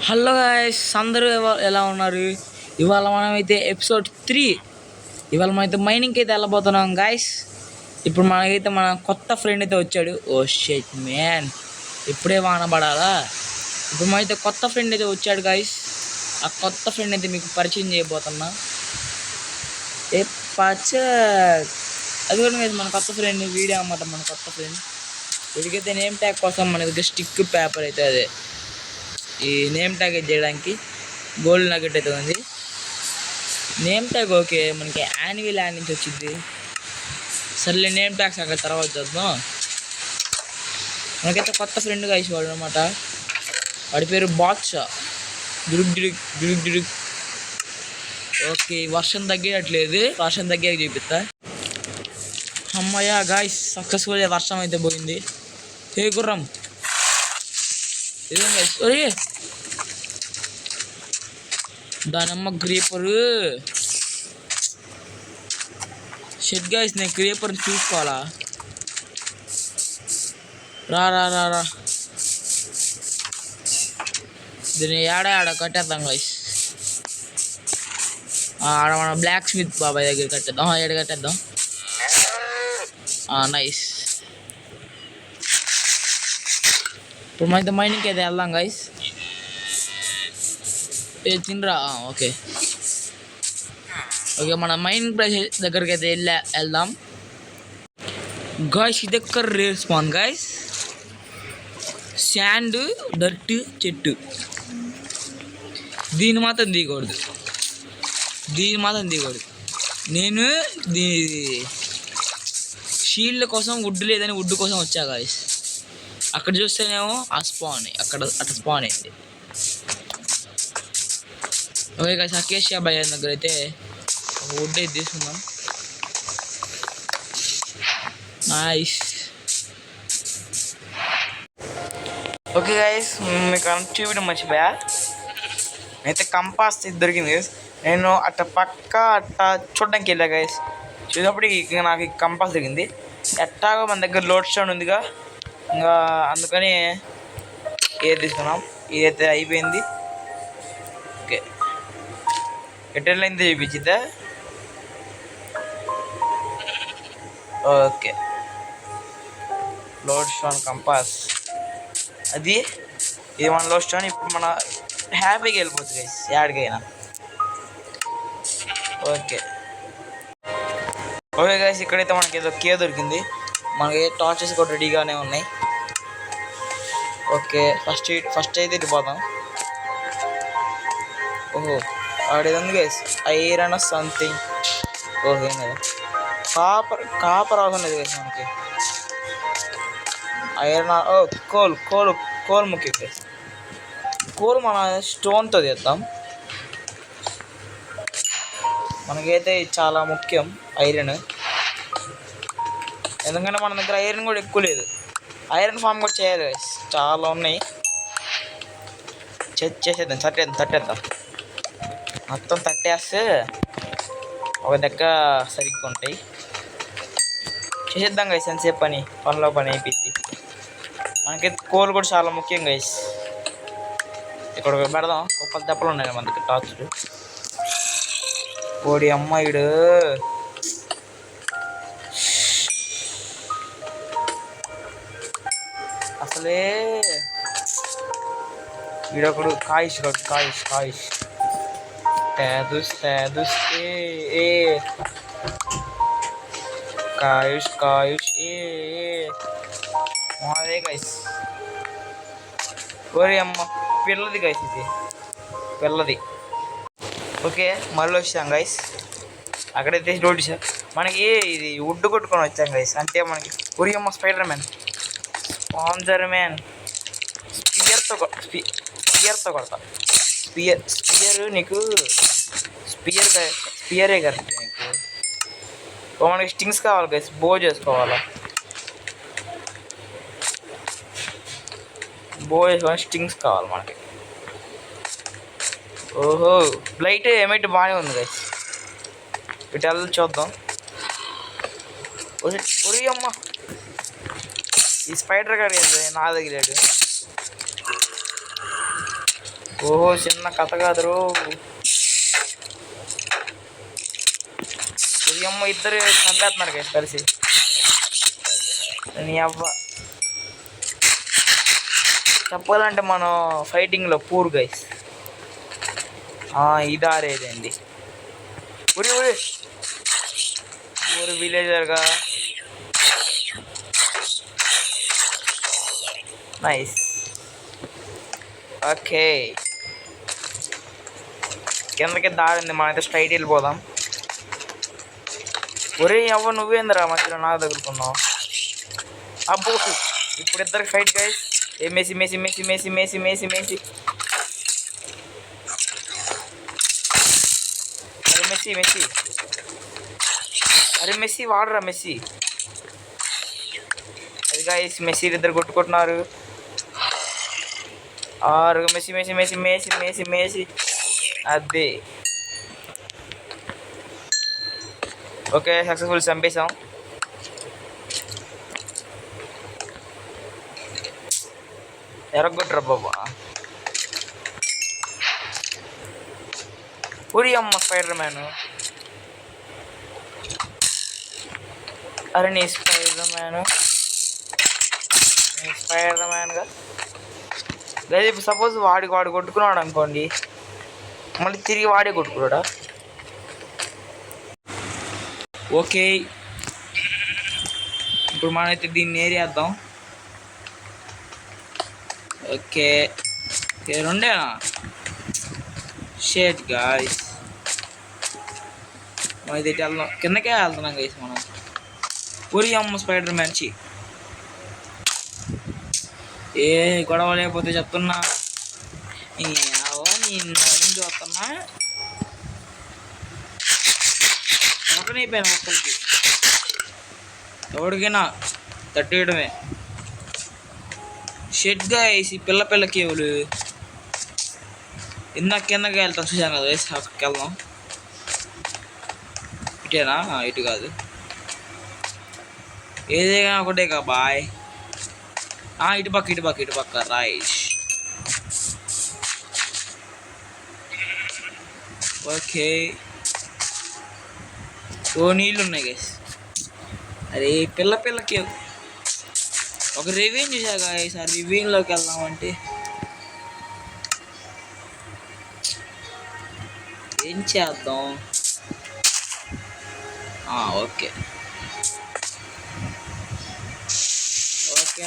Hello guys, అందరూ ఎలా ఉన్నారు? ఇవాళ మనమైతే ఎపిసోడ్ 3 ఇవాళ మనమైతే మైనింగ్కి అయితే వెళ్ళబోతున్నాం గాయ్స్. ఇప్పుడు మనకైతే మన కొత్త ఫ్రెండ్ అయితే వచ్చాడు. ఓ షిట్ మ్యాన్, ఇప్పుడే వాన పడాలా? ఇప్పుడు మనమైతే కొత్త ఫ్రెండ్ అయితే వచ్చాడు గాయ్స్. ఆ కొత్త ఫ్రెండ్ అయితే మీకు పరిచయం చేయబోతున్నా. ఏ పచ్చ అది కూడా మీద మన కొత్త ఫ్రెండ్ వీడియో అన్నమాట. మన కొత్త ఫ్రెండ్ వీడికైతే నేమ్ ట్యాగ్ కోసం మన దగ్గర స్టిక్ పేపర్ అయితే అదే ఈ నేమ్ ట్యాగ్ చేయడానికి గోల్డ్ నగెట్ అయితే ఉంది. నేమ్ ట్యాగ్ ఓకే, మనకి యాన్యువల్ యాడ్ నుంచి వచ్చింది. సర్లే, నేమ్ ట్యాగ్స్ అక్కడ తర్వాత చూద్దాం. మనకైతే కొత్త ఫ్రెండ్ కలిసి వాడు అనమాట. వాడి పేరు బాద్షా. డుడుక్. ఓకే, వర్షం తగ్గేయట్లేదు. వర్షం తగ్గాక చూపిస్తా. అమ్మయ్య గాయ్స్, సక్సెస్ఫుల్గా వర్షం అయితే పోయింది. ఏ గుర్రం ఇదేం గాయ్స్? ఒరే దానమ్మ క్రీపరు. షెడ్ గాయ్స్, నేను క్రీపర్ని చూసుకోవాలా? రా రా రా రా దీన్ని ఆడ కట్టేద్దాం గాయ్స్. ఆడ మన బ్లాక్ స్మిత్ బాబాయ్ దగ్గర కట్టేద్దాం. ఏడ కట్టేద్దాం. నైస్. ఇప్పుడు మనైతే మైనింగ్కి అయితే వెళ్దాం గాయ్స్. తినరా? ఓకే, మన మైనింగ్ ప్లేస్ దగ్గరికి అయితే వెళ్దాం గాయ్స్. ఇది ఎక్కడ rare span guys. Sand, dirt, చెట్టు. దీన్ని మాత్రం దిగకూడదు. నేను షీల్డ్ కోసం వుడ్ లేదని వుడ్ కోసం వచ్చా గాయ్స్. అక్కడ చూస్తేనేమో ఆ స్పాన్ అట్లా స్పాన్ అయింది. ఓకే గాయ్స్, అకేషియా భయ్య దగ్గర అయితే వుడ్ అయితే తీసుకుందాం. నైస్. ఓకే గాయ్స్, మీకు చూపించడం మర్చిపోయా. అయితే కంపాస్ దొరికింది. నేను పక్క చూడడానికి వెళ్ళా గాయ్స్. చూసినప్పుడు నాకు కంపాస్ దొరికింది. ఎట్టాగో మన దగ్గర లోడ్ స్టోన్ ఉందిగా, ఇంకా అందుకని ఏది తీసుకున్నాం. ఇదైతే అయిపోయింది. ఓకే, ఎటెల్ అయింది చూపించిద్దా? ఓకే, లోడ్ స్టోన్ కంపాస్ ఇది మన లోడ్ స్టోన్. ఇప్పుడు మన హ్యాపీగా వెళ్ళిపోతుంది గైస్ యాడికైనా. ఓకే గైస్, ఇక్కడైతే మనకి ఏదో కే దొరికింది. మనకి టార్చెస్ కూడా రెడీగానే ఉన్నాయి. ఓకే, ఫస్ట్ అయితే వెళ్ళిపోదాం. ఓహో, ఆడేది ఉంది గైస్, ఐరన్ సంథింగ్. ఓహో, ఏం కదా, కాపర్ అవసరం లేదు గైస్ మనకి. ఐరన్, కోల్ ముఖ్యం గైస్. కోల్ మన స్టోన్తో చేద్దాం. మనకైతే చాలా ముఖ్యం ఐరన్, ఎందుకంటే మన దగ్గర ఐరన్ కూడా ఎక్కువ లేదు. ఐరన్ ఫామ్ కూడా చేయాలి గైస్, చాలా ఉన్నాయి. చేసేద్దాం, తట్టేద్దాం. మొత్తం తట్టేస్తే ఒక దగ్గర సరిగ్గా ఉంటాయి. చేసేద్దాం గైస్, ఎంతసేపు పనిలో పని అయిపోయింది. మనకైతే కోల్ కూడా చాలా ముఖ్యం గైస్. ఇక్కడ పెడదాం. కుప్పలు దెబ్బలు ఉన్నాయి మన దగ్గర టార్చులు. ఓడి అమ్మాయిడు అసలే వీడొకడు కాయిష్ తేదుస్ ఏ కాయుష్ అదే గైస్. ఓరి అమ్మ, పిల్లది గైస్, ఇది పిల్లది. ఓకే, మళ్ళీ వచ్చాం గైస్. అక్కడైతే రోడ్ మనకి ఇది వుడ్ కొట్టుకొని వచ్చాం గైస్. అంటే మనకి ఒరి అమ్మ స్పైడర్ మ్యాన్, స్పాన్సర్ మ్యాన్. స్పియర్తో కొడతా. స్పియర్ నీకు స్పియరే కరెక్ట్ నీకు. మనకి స్టింగ్స్ కావాలి గైస్, బో చేసుకోవాలి. స్టింగ్స్ కావాలి మనకి. ఓహో, లైట్ ఏమైతే బాగానే ఉంది గైస్. ఇటు వెళ్ళి చూద్దాం. ఒరి అమ్మ, ఈ స్పైడర్ గారు ఏంది నా దగ్గర. ఓహో చిన్న కథ కాదురు. ఉదయమ్మ ఇద్దరు చంపేస్తున్నారు గైస్ కలిసి. నీ అవ్వ చెప్పాలంటే మనం ఫైటింగ్లో పూర్ గైస్. ఇదారేదండి ఊరి ఊరి ఊరి విలేజర్గా. నైస్. ఓకే కిందకి దారింది, మనమైతే స్ట్రైట్ వెళ్ళిపోదాం. ఒరే అవ్వ నువ్వేందిరా మధ్యలో నాకు తగులుకున్నావు. అబ్బో ఇప్పుడు ఇద్దరికి ఫైట్ గైస్. ఏ మెసి Messi Messi Messi Messi Messi Messi అరే మెస్సీ మెస్సీ, అరే మెస్సీ వాడరా మెస్సీ. అది గైస్ మెస్సీ ఇద్దరు కొట్టుకుంటున్నారు. Messi Messi Messi Messi Messi Messi అదే. ఓకే సక్సెస్ఫుల్ చంపేసాం. ఎరగొట్టరా బాబా. ఊరి అమ్మ స్పైడర్ మ్యాన్. అరే నీ స్పైడర్ మ్యాన్గా లేదా ఇప్పుడు సపోజ్ వాడు కొట్టుకున్నాడు అనుకోండి, మళ్ళీ తిరిగి వాడే కొట్టుకున్నాడా. ఓకే ఇప్పుడు మనమైతే దీన్ని ఏరియాద్దాం. Okay రెండేనా షేట్ guys. అయితే వెళ్దాం, కిందకే వెళ్తున్నాం గైస్ మనం. ఊరి అమ్మ స్పైడర్ మ్యాన్ ఏ గొడవ లేకపోతే చెప్తున్నా. నుంచి వస్తున్నా ఒకనైపోయాను ఒక్కరికి, ఎవరికైనా తట్టేయడమే. షెడ్గా వేసి పిల్ల కేవులు ఇందాక కిందకి వెళ్తాం చూసాను కదా వేసి అక్కడికి వెళ్దాం. ఇటేనా? ఇటు కాదు, ఏదైనా ఒకటే కా బాయ్. ఇటు పక్క రైట్. ఓకే నీళ్ళు ఉన్నాయి గైస్. అరే పిల్లకి ఒక రివ్యూని చూసా గైస్. ఆ రివ్యూలోకి వెళ్దామంటే ఏం చేద్దాం. ఓకే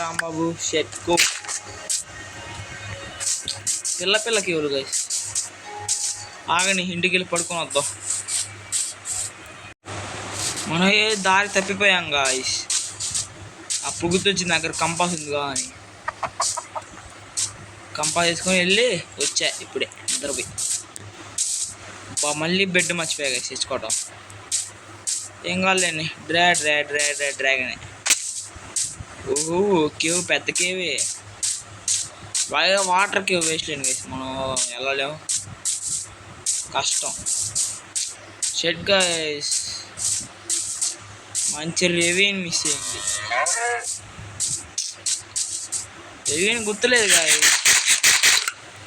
రాంబాబు షెట్కు పిల్లకి ఎవరు గైస్. ఆగని ఇంటికి వెళ్ళి పడుకొని వద్దాం. మనం దారి తప్పిపోయాం గాయస్. అప్పుడు గుర్తొచ్చింది దగ్గర కంపాస్ ఉంది కానీ కంపాస్ వేసుకొని వెళ్ళి వచ్చా ఇప్పుడే నిద్రపోయి. మళ్ళీ బెడ్ మర్చిపోయా గైస్ తెచ్చుకోవటం. ఏం కాదులేండి. డ్రాగనే. ఓహో కేవ్ పెద్ద కేవే. బాగా వాటర్ కేవ్ వేస్ట్ లేండి గైస్, మనం వెళ్ళలేము, కష్టం. షెడ్ గైస్ మంచి రివ్యూని మిస్ అయింది. రివ్యూని గుర్తులేదు గాయస్.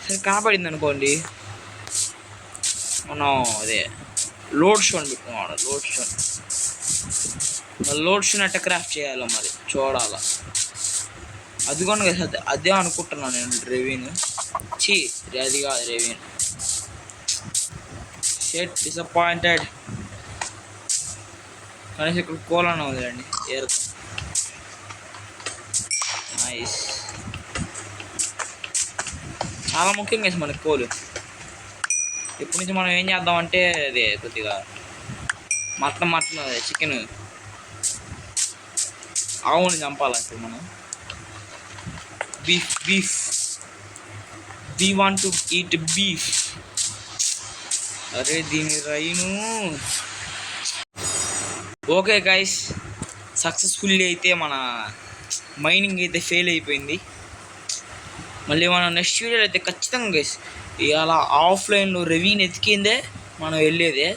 సరే కనపడింది అనుకోండి, మనం అదే లోడ్ షోని పెట్టుకున్నాడు. లోడ్ షోని అట్ట క్రాఫ్ట్ చేయాలో మరి చూడాలా. అది కూడా కదా అదే అనుకుంటున్నాను నేను. రివ్యూని అది కాదు రివ్యూని. షెట్ డిసప్పాయింటెడ్. కనీసం ఇక్కడ కోలన్నా ఉందండి ఏరుతాం. నైస్. చాలా ముఖ్యంగా వేసి మనకి కోలు. ఇప్పటి నుంచి మనం ఏం చేద్దామంటే అదే కొద్దిగా మటన్ చికెన్ ఆవుని చంపాలంటే మనం. Beef we want to eat beef. అరే దీని రైను. ఓకే గైస్ సక్సెస్ఫుల్లీ అయితే మన మైనింగ్ అయితే ఫెయిల్ అయిపోయింది. మళ్ళీ మనం నెక్స్ట్ వీడియోలో అయితే ఖచ్చితంగా గైస్ ఇలా ఆఫ్లైన్లో రివ్యూని ఎతికిందే మనం వెళ్ళేదే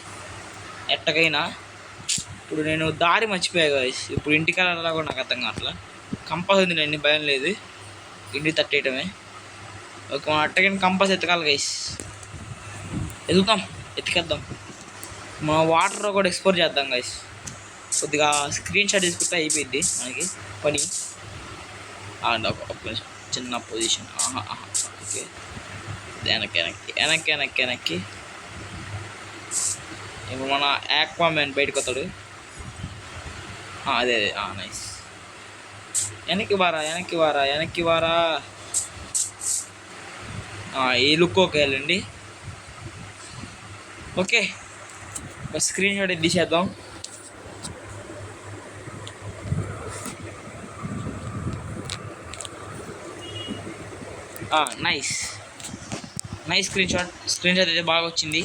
ఎట్టకైనా. ఇప్పుడు నేను దారి మర్చిపోయా గైస్. ఇప్పుడు ఇంటికి వెళ్ళాలా కూడా నాకు అర్థం కావట్లా. కంపల్సరీ అన్ని భయం లేదు, ఇంటికి తట్టేయటమే. ఒక అట్టగిన కంపస్ ఎత్తకాలి గైస్. ఎదుగుతాం, ఎత్తికేద్దాం. మన వాటర్ కూడా ఎక్స్ప్లోర్ చేద్దాం గైస్. కొద్దిగా స్క్రీన్ షాట్ తీసుకుంటే అయిపోయింది మనకి పని. ఒక చిన్న పొజిషన్. ఓకే, వెనక్కి వెనక్కి వెనక్కి వెనక్కి వెనక్కి. ఇప్పుడు మన ఆక్వామ్యాన్ బయటకు వస్తాడు. అదే అదే నైస్. వెనక్కి వారా వెనక్కి వారా వెనక్కి వారా. ఈ లుక్ ఓకే వెళ్ళండి. ఓకే, ఒక స్క్రీన్ షాట్ తీసేద్దాం. నైస్ నైస్ స్క్రీన్ షాట్ అయితే బాగా వచ్చింది.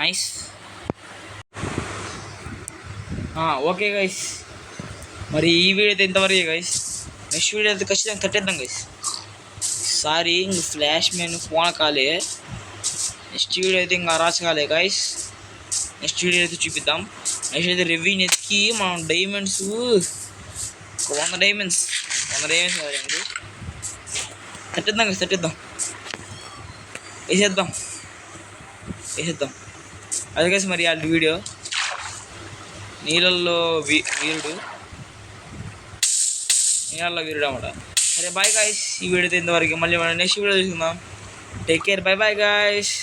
నైస్. ఓకే గైస్, మరి ఈ వీడియో అయితే ఇంతవరకే గైస్. నెక్స్ట్ వీడియో అయితే ఖచ్చితంగా కట్టేద్దాం గైస్. సారీ ఇంక ఫ్లాష్ మ్యాన్ ఫోన్ కాలే. నెక్స్ట్ వీడియో అయితే ఇంకా రాచకాలే గైస్. నెక్స్ట్ వీడియో అయితే చూపిద్దాం. నెక్స్ట్ అయితే రివ్యూ ఎత్తికి మనం డైమండ్స్ 100 డైమండ్స్ కావాలండి. కట్టేద్దాం గైస్, కట్టేద్దాం, వేసేద్దాం. అదే గైస్ మరి వాళ్ళ వీడియో. నీళ్ళల్లో వీరుడు అన్నమాట. సరే బాయ్ గాయస్, ఈ వీడియో ఇంతవరకు. మళ్ళీ మనం నెక్స్ట్ వీడియో చూసుకుందాం. Take care, bye bye guys.